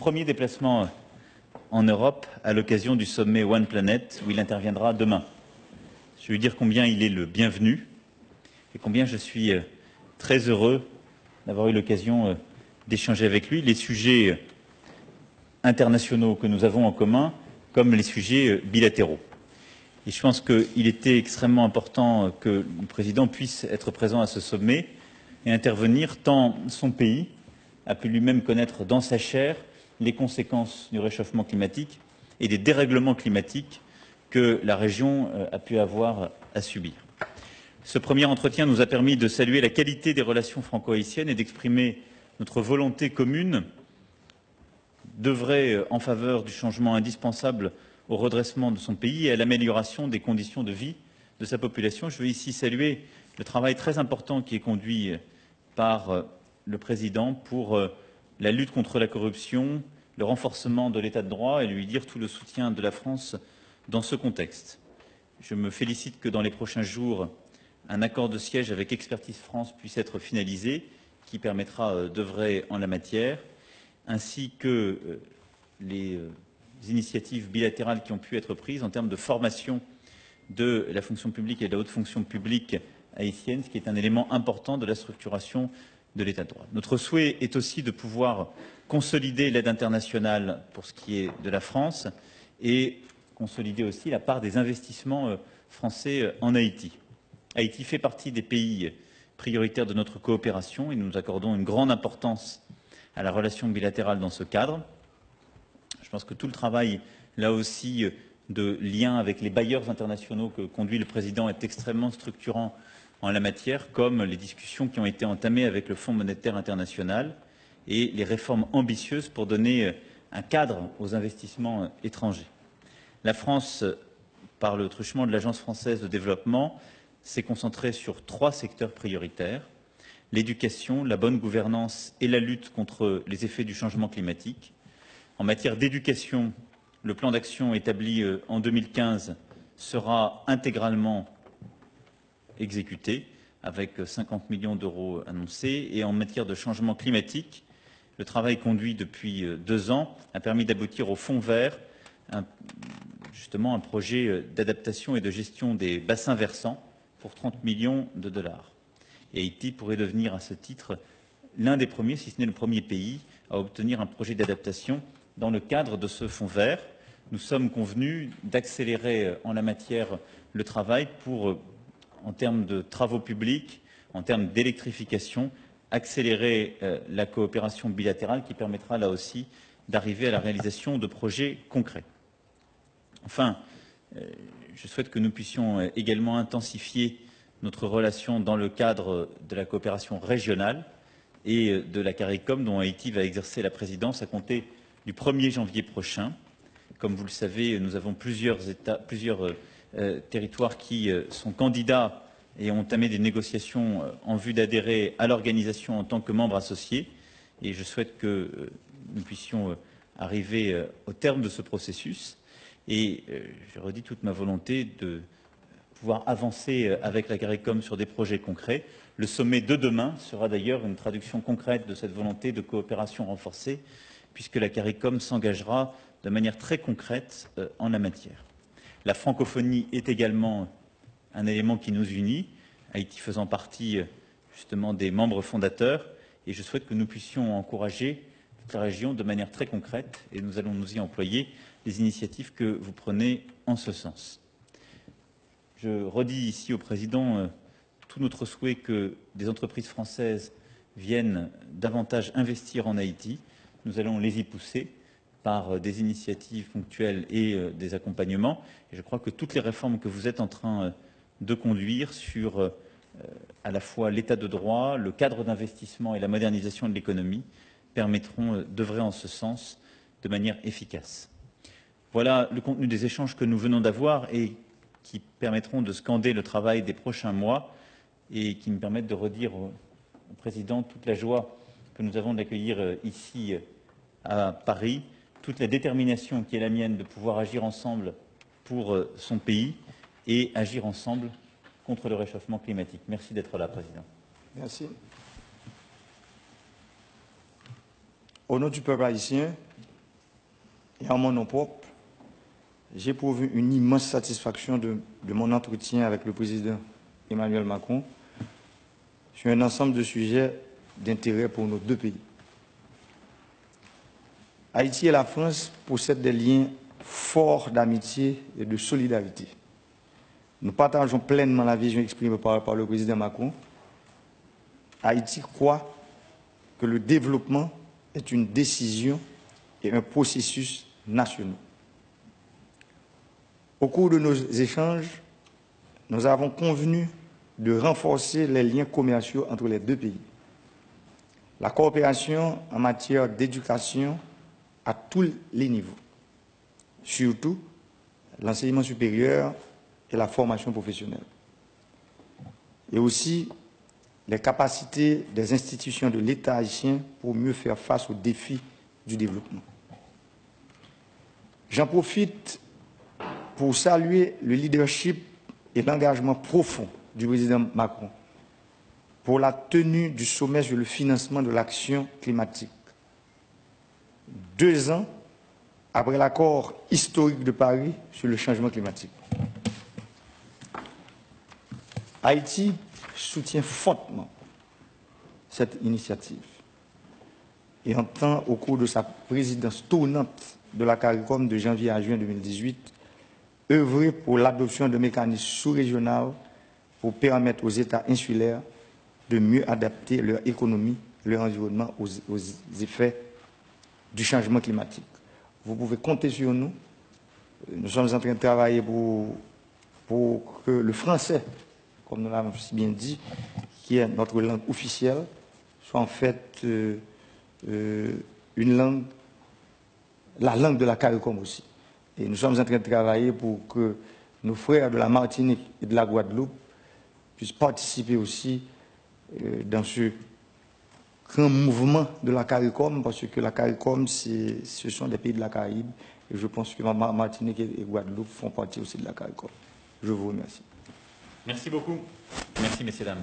premier déplacement en Europe à l'occasion du sommet One Planet où il interviendra demain. Je vais lui dire combien il est le bienvenu et combien je suis très heureux d'avoir eu l'occasion d'échanger avec lui les sujets internationaux que nous avons en commun comme les sujets bilatéraux. Et je pense qu'il était extrêmement important que le président puisse être présent à ce sommet et intervenir tant son pays a pu lui-même connaître dans sa chair les conséquences du réchauffement climatique et des dérèglements climatiques que la région a pu avoir à subir. Ce premier entretien nous a permis de saluer la qualité des relations franco-haïtiennes et d'exprimer notre volonté commune d'œuvrer en faveur du changement indispensable au redressement de son pays et à l'amélioration des conditions de vie de sa population. Je veux ici saluer le travail très important qui est conduit par le président pour la lutte contre la corruption, le renforcement de l'état de droit et lui dire tout le soutien de la France dans ce contexte. Je me félicite que dans les prochains jours, un accord de siège avec Expertise France puisse être finalisé, qui permettra d'œuvrer en la matière, ainsi que les initiatives bilatérales qui ont pu être prises en termes de formation de la fonction publique et de la haute fonction publique haïtienne, ce qui est un élément important de la structuration de l'état de droit. Notre souhait est aussi de pouvoir consolider l'aide internationale pour ce qui est de la France et consolider aussi la part des investissements français en Haïti. Haïti fait partie des pays prioritaires de notre coopération et nous accordons une grande importance à la relation bilatérale dans ce cadre. Je pense que tout le travail, là aussi, de lien avec les bailleurs internationaux que conduit le président est extrêmement structurant en la matière, comme les discussions qui ont été entamées avec le Fonds monétaire international et les réformes ambitieuses pour donner un cadre aux investissements étrangers. La France, par le truchement de l'Agence française de développement, s'est concentrée sur 3 secteurs prioritaires: l'éducation, la bonne gouvernance et la lutte contre les effets du changement climatique. En matière d'éducation, le plan d'action établi en 2015 sera intégralement exécuté, avec 50 millions d'euros annoncés. Et en matière de changement climatique, le travail conduit depuis 2 ans a permis d'aboutir au Fonds vert, justement un projet d'adaptation et de gestion des bassins versants pour 30 millions de dollars. Et Haïti pourrait devenir à ce titre l'un des premiers, si ce n'est le premier pays, à obtenir un projet d'adaptation dans le cadre de ce fonds vert. Nous sommes convenus d'accélérer en la matière le travail pour, en termes de travaux publics, en termes d'électrification, accélérer la coopération bilatérale qui permettra là aussi d'arriver à la réalisation de projets concrets. Enfin, je souhaite que nous puissions également intensifier notre relation dans le cadre de la coopération régionale et de la CARICOM, dont Haïti va exercer la présidence à compter du 1er janvier prochain. Comme vous le savez, nous avons plusieurs territoires qui sont candidats et ont entamé des négociations en vue d'adhérer à l'organisation en tant que membres associés. Et je souhaite que nous puissions arriver au terme de ce processus. Et je redis toute ma volonté de pouvoir avancer avec la CARICOM sur des projets concrets. Le sommet de demain sera d'ailleurs une traduction concrète de cette volonté de coopération renforcée, puisque la CARICOM s'engagera de manière très concrète en la matière. La francophonie est également un élément qui nous unit, Haïti faisant partie justement des membres fondateurs, et je souhaite que nous puissions encourager toute la région de manière très concrète, et nous allons nous y employer, les initiatives que vous prenez en ce sens. Je redis ici au président tout notre souhait que des entreprises françaises viennent davantage investir en Haïti. Nous allons les y pousser par des initiatives ponctuelles et des accompagnements. Et je crois que toutes les réformes que vous êtes en train de conduire sur à la fois l'état de droit, le cadre d'investissement et la modernisation de l'économie permettront d'œuvrer en ce sens de manière efficace. Voilà le contenu des échanges que nous venons d'avoir et qui permettront de scander le travail des prochains mois et qui me permettent de redire au président toute la joie que nous avons d'accueillir ici à Paris, toute la détermination qui est la mienne de pouvoir agir ensemble pour son pays et agir ensemble contre le réchauffement climatique. Merci d'être là, Président. Merci. Au nom du peuple haïtien, et en mon nom propre, j'éprouve une immense satisfaction de mon entretien avec le président Emmanuel Macron sur un ensemble de sujets d'intérêt pour nos deux pays. Haïti et la France possèdent des liens forts d'amitié et de solidarité. Nous partageons pleinement la vision exprimée par le président Macron. Haïti croit que le développement est une décision et un processus national. Au cours de nos échanges, nous avons convenu de renforcer les liens commerciaux entre les deux pays. La coopération en matière d'éducation à tous les niveaux, surtout l'enseignement supérieur et la formation professionnelle, et aussi les capacités des institutions de l'État haïtien pour mieux faire face aux défis du développement. J'en profite pour saluer le leadership et l'engagement profond du président Macron pour la tenue du sommet sur le financement de l'action climatique. 2 ans après l'accord historique de Paris sur le changement climatique. Haïti soutient fortement cette initiative et entend, au cours de sa présidence tournante de la CARICOM de janvier à juin 2018, œuvrer pour l'adoption de mécanismes sous-régionaux pour permettre aux États insulaires de mieux adapter leur économie, leur environnement aux effets du changement climatique. Vous pouvez compter sur nous. Nous sommes en train de travailler pour que le français, comme nous l'avons si bien dit, qui est notre langue officielle, soit en fait une langue, la langue de la CARICOM aussi. Et nous sommes en train de travailler pour que nos frères de la Martinique et de la Guadeloupe puissent participer aussi dans ce grand mouvement de la CARICOM, parce que la CARICOM, ce sont des pays de la Caraïbe, et je pense que Martinique et Guadeloupe font partie aussi de la CARICOM. Je vous remercie. Merci beaucoup. Merci, messieurs, dames.